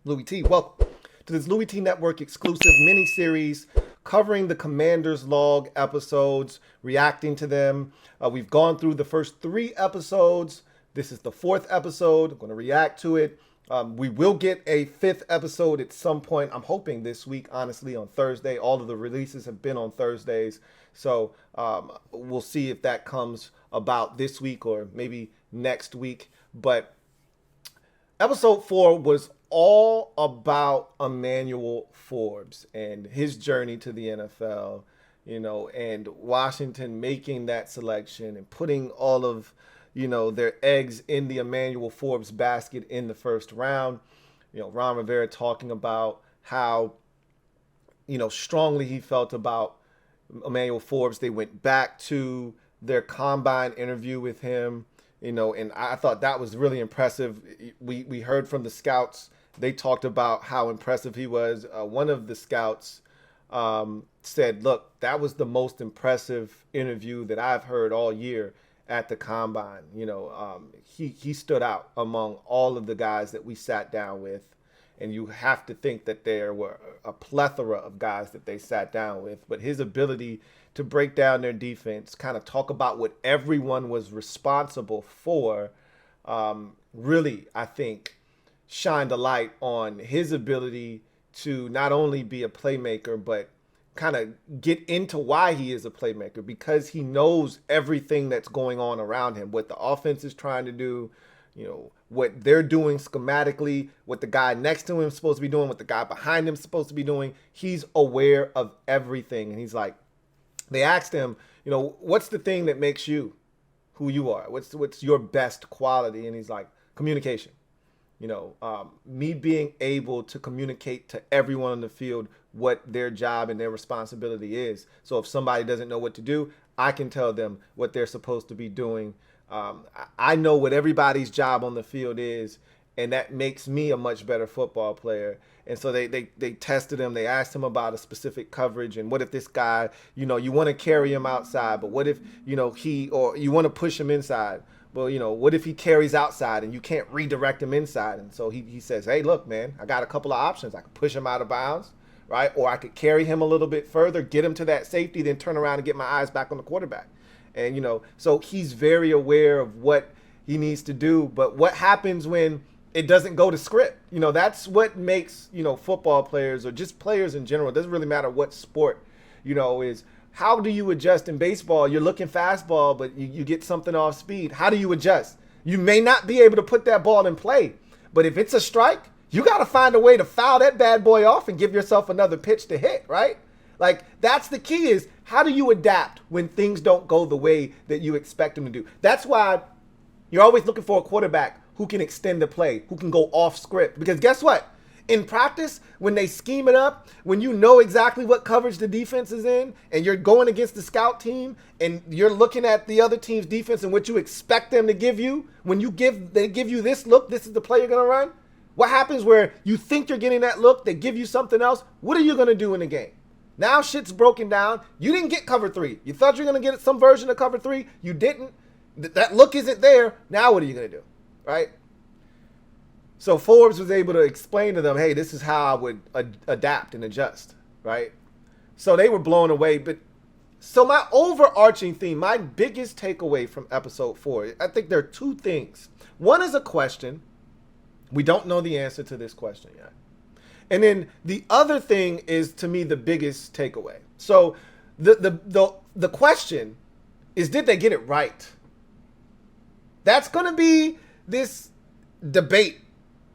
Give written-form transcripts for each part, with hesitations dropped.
Louie T. Welcome to this Louie T Network exclusive mini-series covering the Commander's Log episodes, reacting to them. We've gone through the first 3 episodes. This is the 4th episode. I'm going to react to it. We will get a 5th episode at some point. I'm hoping this week, honestly, on Thursday. All of the releases have been on Thursdays. So we'll see if that comes about this week or maybe next week. But episode 4 was all about Emmanuel Forbes and his journey to the NFL, and Washington making that selection and putting all of, their eggs in the Emmanuel Forbes basket in the first round. Ron Rivera talking about how, strongly he felt about Emmanuel Forbes. They went back to their combine interview with him, and I thought that was really impressive. We heard from the scouts. They talked about how impressive he was. One of the scouts said, look, that was the most impressive interview that I've heard all year at the combine. He stood out among all of the guys that we sat down with. And you have to think that there were a plethora of guys that they sat down with. But his ability to break down their defense, kind of talk about what everyone was responsible for, really, I think, shined a light on his ability to not only be a playmaker, but kind of get into why he is a playmaker, because he knows everything that's going on around him, what the offense is trying to do, what they're doing schematically, what the guy next to him is supposed to be doing, what the guy behind him is supposed to be doing. He's aware of everything. And he's like, they asked him, what's the thing that makes you who you are? What's your best quality? And he's like, communication. Me being able to communicate to everyone on the field what their job and their responsibility is. So if somebody doesn't know what to do, I can tell them what they're supposed to be doing. I know what everybody's job on the field is, and that makes me a much better football player. And so they tested him. They asked him about a specific coverage, and what if this guy, you want to carry him outside, but what if, you want to push him inside? Well, what if he carries outside and you can't redirect him inside? And so he says, hey, look, man, I got a couple of options. I could push him out of bounds, right? Or I could carry him a little bit further, get him to that safety, then turn around and get my eyes back on the quarterback. And, so he's very aware of what he needs to do. But what happens when it doesn't go to script? That's what makes, football players or just players in general, it doesn't really matter what sport, is how do you adjust in baseball? You're looking fastball, but you get something off speed. How do you adjust? You may not be able to put that ball in play, but if it's a strike, you got to find a way to foul that bad boy off and give yourself another pitch to hit, right? Like, that's the key, is how do you adapt when things don't go the way that you expect them to do? That's why you're always looking for a quarterback who can extend the play, who can go off script. Because guess what? In practice, when they scheme it up, when you know exactly what coverage the defense is in, and you're going against the scout team, and you're looking at the other team's defense and what you expect them to give you, when they give you this look, this is the play you're going to run. What happens where you think you're getting that look, they give you something else? What are you going to do in the game? Now shit's broken down. You didn't get cover 3. You thought you were going to get some version of cover 3. You didn't. That look isn't there. Now what are you going to do, right? So Forbes was able to explain to them, hey, this is how I would adapt and adjust, right? So they were blown away. But so my overarching theme, my biggest takeaway from episode 4, I think there are 2 things. One is a question. We don't know the answer to this question yet. And then the other thing is, to me, the biggest takeaway. So the question is, did they get it right? That's going to be this debate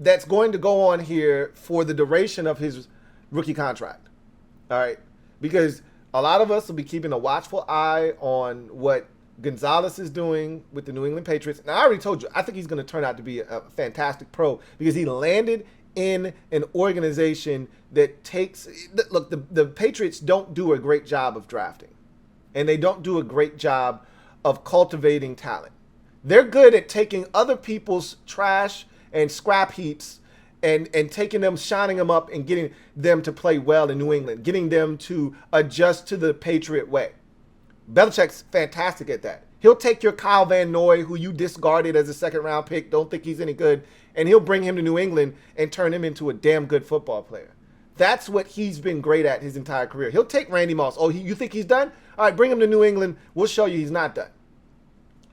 that's going to go on here for the duration of his rookie contract. All right. Because a lot of us will be keeping a watchful eye on what Gonzalez is doing with the New England Patriots. Now, I already told you, I think he's going to turn out to be a fantastic pro, because he landed in an organization that takes, look, the Patriots don't do a great job of drafting, and they don't do a great job of cultivating talent. They're good at taking other people's trash and scrap heaps and taking them, shining them up, and getting them to play well in New England, getting them to adjust to the Patriot way. Belichick's fantastic at that. He'll take your Kyle Van Noy, who you discarded as a second-round pick, don't think he's any good, and he'll bring him to New England and turn him into a damn good football player. That's what he's been great at his entire career. He'll take Randy Moss. Oh, you think he's done? All right, bring him to New England. We'll show you he's not done.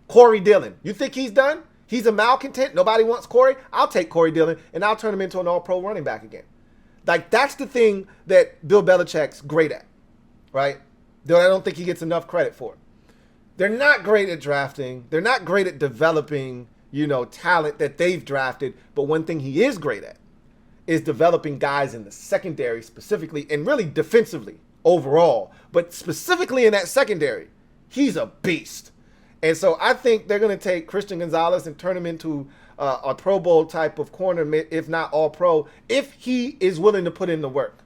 Corey Dillon. You think he's done? He's a malcontent. Nobody wants Corey. I'll take Corey Dillon, and I'll turn him into an all-pro running back again. Like, that's the thing that Bill Belichick's great at, right? Though I don't think he gets enough credit for it. They're not great at drafting. They're not great at developing, talent that they've drafted. But one thing he is great at is developing guys in the secondary specifically, and really defensively overall. But specifically in that secondary, he's a beast. And so I think they're going to take Christian Gonzalez and turn him into a Pro Bowl type of corner, if not all pro, if he is willing to put in the work.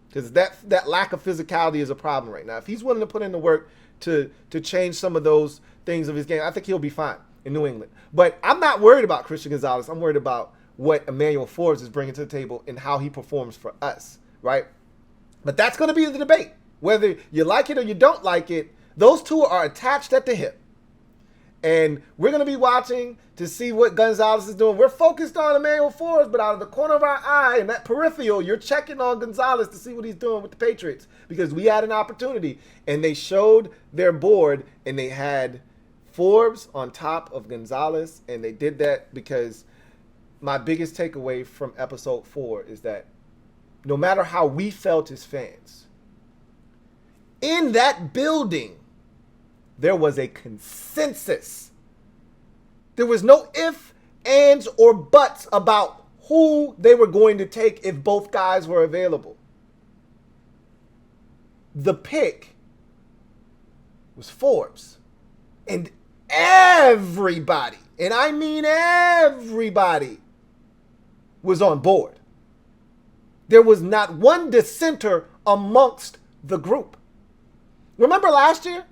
Because that lack of physicality is a problem right now. If he's willing to put in the work to change some of those things of his game, I think he'll be fine in New England. But I'm not worried about Christian Gonzalez. I'm worried about what Emmanuel Forbes is bringing to the table and how he performs for us, right? But that's going to be the debate. Whether you like it or you don't like it, those two are attached at the hip. And we're going to be watching to see what Gonzalez is doing. We're focused on Emmanuel Forbes, but out of the corner of our eye and that peripheral, you're checking on Gonzalez to see what he's doing with the Patriots, because we had an opportunity. And they showed their board, and they had Forbes on top of Gonzalez. And they did that because my biggest takeaway from episode 4 is that no matter how we felt as fans, in that building, there was a consensus. There was no ifs, ands, or buts about who they were going to take if both guys were available. The pick was Forbes. And everybody, and I mean everybody, was on board. There was not one dissenter amongst the group. Remember last year?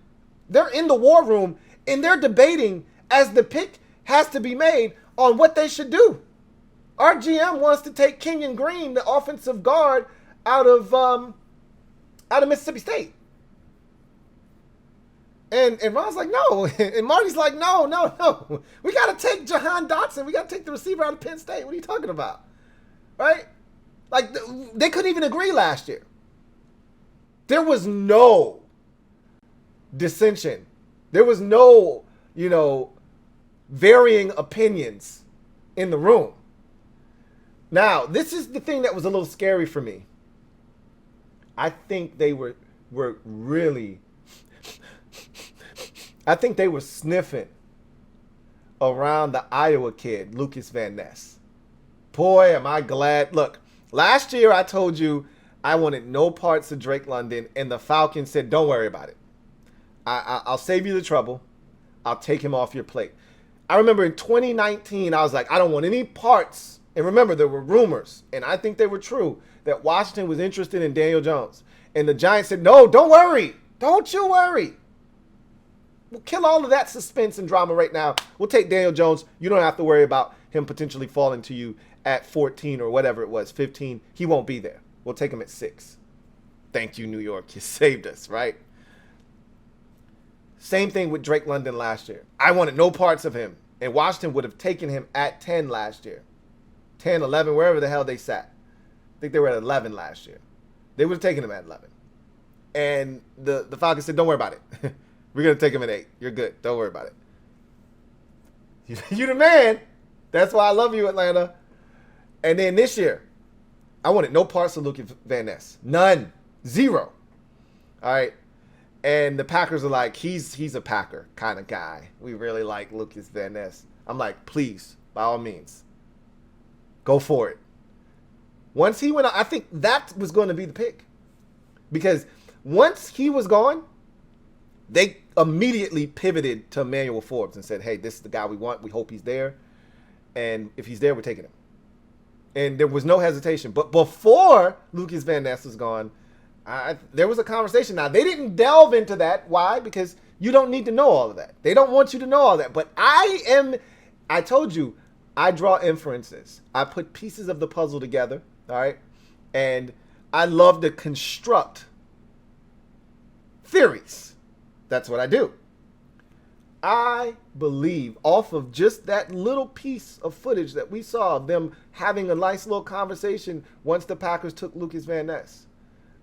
They're in the war room and they're debating as the pick has to be made on what they should do. Our GM wants to take Kenyon Green, the offensive guard, out of Mississippi State. And Ron's like, no. And Marty's like, no. We got to take Jahan Dotson. We got to take the receiver out of Penn State. What are you talking about? Right? Like, they couldn't even agree last year. There was no dissension. There was no, varying opinions in the room. Now, this is the thing that was a little scary for me. I think they were really, I think they were sniffing around the Iowa kid, Lucas Van Ness. Boy, am I glad. Look, last year I told you I wanted no parts of Drake London, and the Falcons said, don't worry about it. I'll save you the trouble. I'll take him off your plate. I remember in 2019, I was like, I don't want any parts. And remember, there were rumors, and I think they were true, that Washington was interested in Daniel Jones. And the Giants said, no, don't worry. Don't you worry. We'll kill all of that suspense and drama right now. We'll take Daniel Jones. You don't have to worry about him potentially falling to you at 14 or whatever it was, 15. He won't be there. We'll take him at 6. Thank you, New York. You saved us, right? Same thing with Drake London last year. I wanted no parts of him. And Washington would have taken him at 10 last year. 10, 11, wherever the hell they sat. I think they were at 11 last year. They would have taken him at 11. And the Falcons said, don't worry about it. We're going to take him at 8. You're good. Don't worry about it. You the man. That's why I love you, Atlanta. And then this year, I wanted no parts of Lucas Van Ness. None. 0. All right. And the Packers are like, he's a Packer kind of guy. We really like Lucas Van Ness. I'm like, please, by all means, go for it. Once he went out, I think that was going to be the pick. Because once he was gone, they immediately pivoted to Emmanuel Forbes and said, hey, this is the guy we want. We hope he's there. And if he's there, we're taking him. And there was no hesitation. But before Lucas Van Ness was gone, there was a conversation. Now, they didn't delve into that. Why? Because you don't need to know all of that. They don't want you to know all that. But I told you, I draw inferences. I put pieces of the puzzle together, all right? And I love to construct theories. That's what I do. I believe off of just that little piece of footage that we saw of them having a nice little conversation once the Packers took Lucas Van Ness,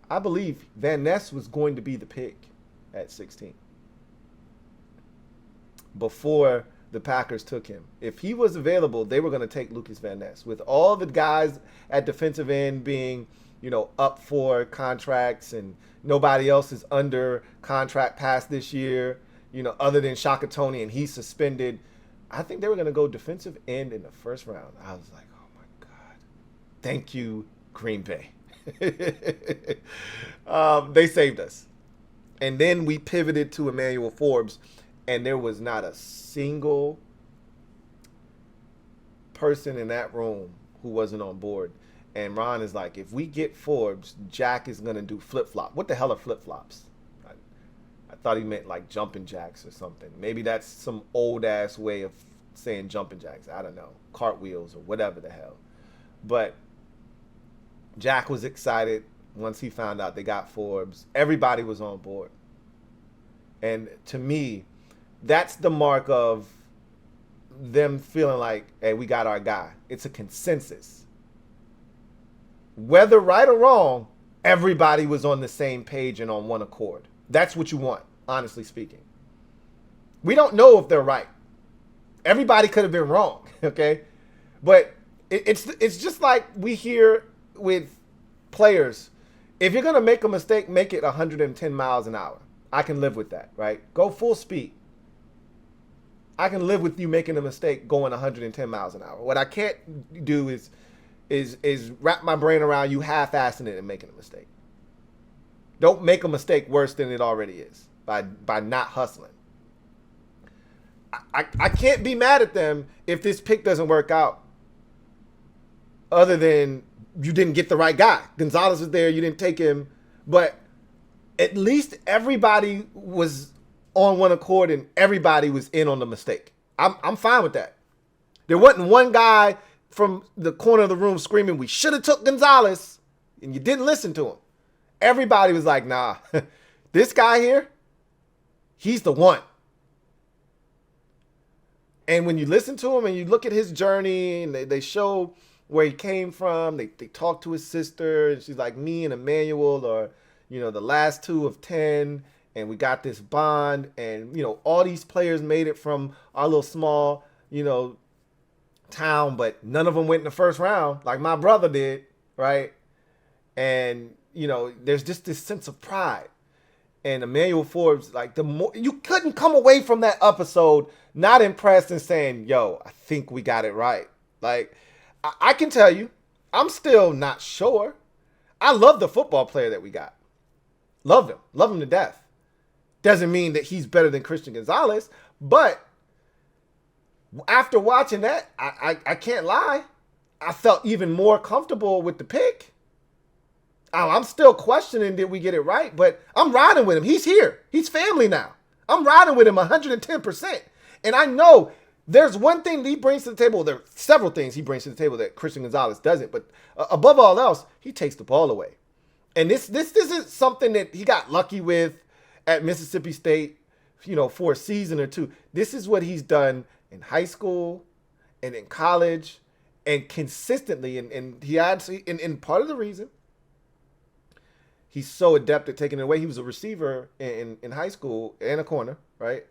I believe Van Ness was going to be the pick at 16 before the Packers took him. If he was available, they were going to take Lucas Van Ness. With all the guys at defensive end being, up for contracts and nobody else is under contract past this year, other than Shaka Tony, and he's suspended, I think they were going to go defensive end in the first round. I was like, oh my God. Thank you, Green Bay. They saved us. And then we pivoted to Emmanuel Forbes, and there was not a single person in that room who wasn't on board. And Ron is like, if we get Forbes, Jack is going to do flip-flop. What the hell are flip-flops? I thought he meant like jumping jacks or something. Maybe that's some old-ass way of saying jumping jacks. I don't know. Cartwheels or whatever the hell. But Jack was excited once he found out they got Forbes. Everybody was on board. And to me, that's the mark of them feeling like, hey, we got our guy. It's a consensus. Whether right or wrong, everybody was on the same page and on one accord. That's what you want, honestly speaking. We don't know if they're right. Everybody could have been wrong, okay? But it's just like we hear with players. If you're going to make a mistake, make it 110 miles an hour. I can live with that, right? Go full speed. I can live with you making a mistake going 110 miles an hour. What I can't do is wrap my brain around you half-assing it and making a mistake. Don't make a mistake worse than it already is by not hustling. I can't be mad at them if this pick doesn't work out, other than you didn't get the right guy. Gonzalez was there, you didn't take him, but at least everybody was on one accord and everybody was in on the mistake. I'm fine with that. There wasn't one guy from the corner of the room screaming, we should have took Gonzalez, and you didn't listen to him. Everybody was like, nah, this guy here, he's the one. And when you listen to him and you look at his journey and they show where he came from, they talk to his sister, and she's like, me and Emmanuel are, the last two of 10, and we got this bond, and, all these players made it from our little small, town, but none of them went in the first round like my brother did, right? And, there's just this sense of pride. And Emmanuel Forbes, like, you couldn't come away from that episode not impressed and saying, yo, I think we got it right. Like, I can tell you, I'm still not sure. I love the football player that we got. Love him to death. Doesn't mean that he's better than Christian Gonzalez, but after watching that, I can't lie, I felt even more comfortable with the pick. I'm still questioning, did we get it right? But I'm riding with him. He's here. He's family now. I'm riding with him 110%. And I know there's one thing that he brings to the table. There are several things he brings to the table that Christian Gonzalez doesn't. But above all else, he takes the ball away. And this is something that he got lucky with at Mississippi State, for a season or two. This is what he's done in high school and in college and consistently. And he actually, and part of the reason he's so adept at taking it away, he was a receiver in high school and a corner, right?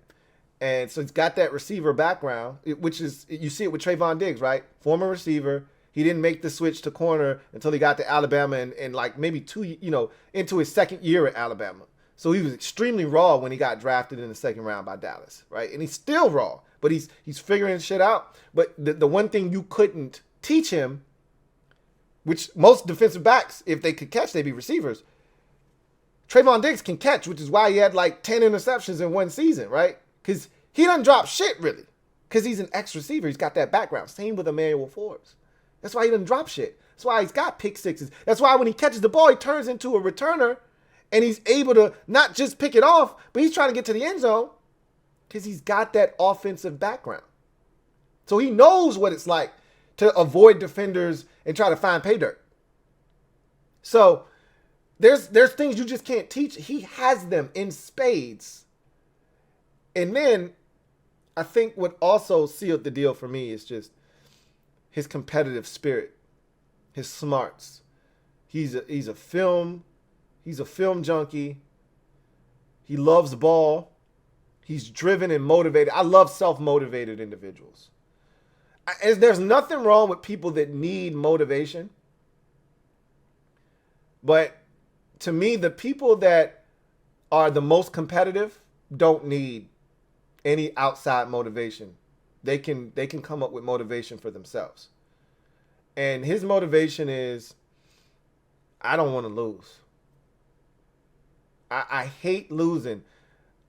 And so he's got that receiver background, which is, you see it with Trayvon Diggs, right? Former receiver. He didn't make the switch to corner until he got to Alabama and like maybe into his second year at Alabama. So he was extremely raw when he got drafted in the second round by Dallas, right? And he's still raw, but he's figuring shit out. But the one thing you couldn't teach him, which most defensive backs, if they could catch, they'd be receivers. Trayvon Diggs can catch, which is why he had like 10 interceptions in one season, right? Because he doesn't drop shit, really. Because he's an ex-receiver. He's got that background. Same with Emmanuel Forbes. That's why he doesn't drop shit. That's why he's got pick sixes. That's why when he catches the ball, he turns into a returner, and he's able to not just pick it off, but he's trying to get to the end zone because he's got that offensive background. So he knows what it's like to avoid defenders and try to find pay dirt. So there's things you just can't teach. He has them in spades. And then I think what also sealed the deal for me is just his competitive spirit, his smarts. He's a film junkie. He loves ball. He's driven and motivated. I love self-motivated individuals. There's nothing wrong with people that need motivation. But to me, the people that are the most competitive don't need any outside motivation. They can come up with motivation for themselves. And his motivation is, I don't want to lose. I hate losing.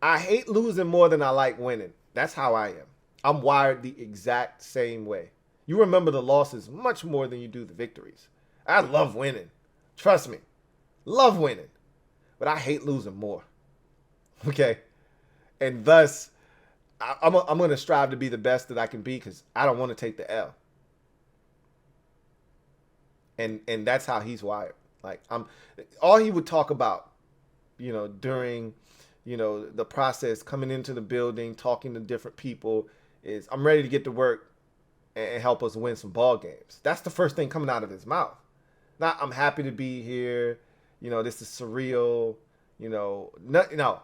I hate losing more than I like winning. That's how I am. I'm wired the exact same way. You remember the losses much more than you do the victories. I love winning. Trust me. Love winning. But I hate losing more. Okay? And thus, I'm going to strive to be the best that I can be because I don't want to take the L. And that's how he's wired. Like, all he would talk about, during, the process, coming into the building, talking to different people, is I'm ready to get to work and help us win some ball games. That's the first thing coming out of his mouth. Not, I'm happy to be here. This is surreal. No,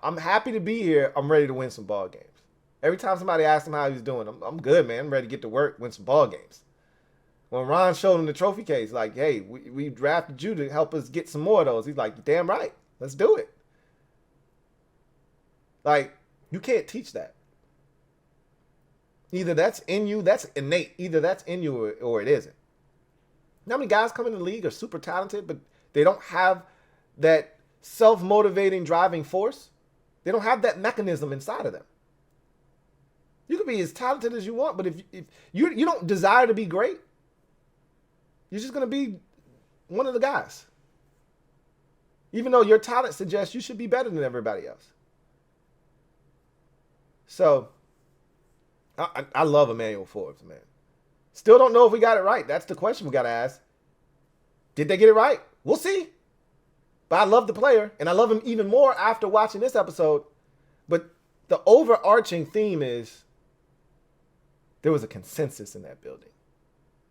I'm happy to be here. I'm ready to win some ball games. Every time somebody asks him how he's doing, I'm good, man. I'm ready to get to work, win some ball games. When Ron showed him the trophy case, like, hey, we drafted you to help us get some more of those. He's like, damn right. Let's do it. Like, you can't teach that. Either that's in you, that's innate. Either that's in you or it isn't. You know how many guys come in the league are super talented, but they don't have that self-motivating driving force? They don't have that mechanism inside of them. You can be as talented as you want, but if you don't desire to be great, you're just going to be one of the guys. Even though your talent suggests you should be better than everybody else. So, I love Emmanuel Forbes, man. Still don't know if we got it right. That's the question we got to ask. Did they get it right? We'll see. But I love the player, and I love him even more after watching this episode. But the overarching theme is there was a consensus in that building.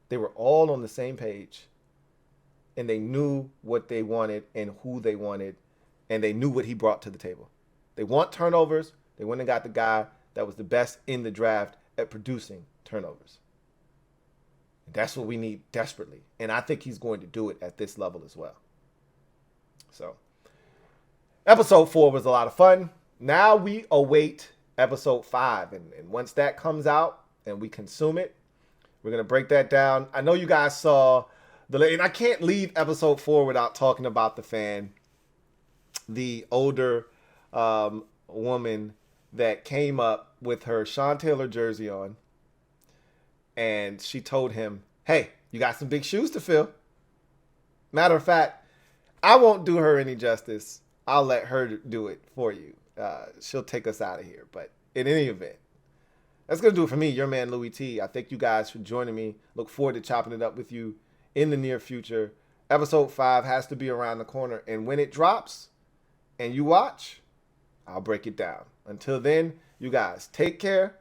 They were all on the same page, and they knew what they wanted and who they wanted, and they knew what he brought to the table. They want turnovers. They went and got the guy that was the best in the draft at producing turnovers. That's what we need desperately. And I think he's going to do it at this level as well. So, episode 4 was a lot of fun. Now we await episode 5. And once that comes out and we consume it, we're going to break that down. I know you guys saw and I can't leave episode 4 without talking about the fan. The older woman that came up with her Sean Taylor jersey on. And she told him, hey, you got some big shoes to fill. Matter of fact, I won't do her any justice. I'll let her do it for you. She'll take us out of here. But in any event, that's going to do it for me, your man, Louie T. I thank you guys for joining me. Look forward to chopping it up with you in the near future. Episode 5 has to be around the corner. And when it drops and you watch, I'll break it down. Until then, you guys take care.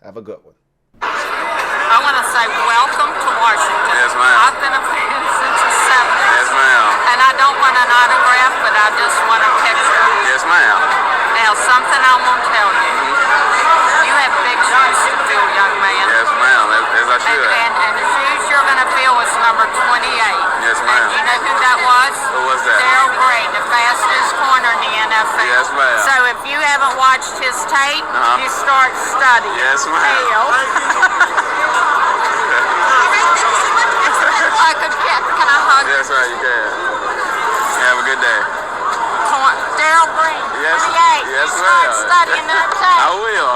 Have a good one. I want to say welcome to Washington. Yes, ma'am. I've been a fan since the 70s. Yes, ma'am. And I don't want an autograph, but I just want a picture. Yes, ma'am. Now, something I want to tell you. You have big shoes to fill, young man. Yes, ma'am. As I should. And the shoes you're going to fill is number 28. Yes, ma'am. And you know who that was? Who was that? Darryl Green, the fastest corner in the NFL. Yes, ma'am. So if you haven't watched his tape, you start studying. Yes, ma'am. Can I hug you? Yes, sir, you can. Have a good day. Darryl Green, Yes, 28. yes, Start ma'am. studying that tape. I will.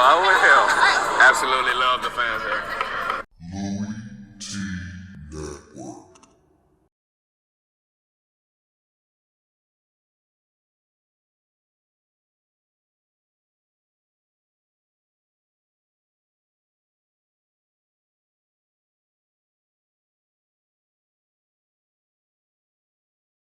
Absolutely love the fans here.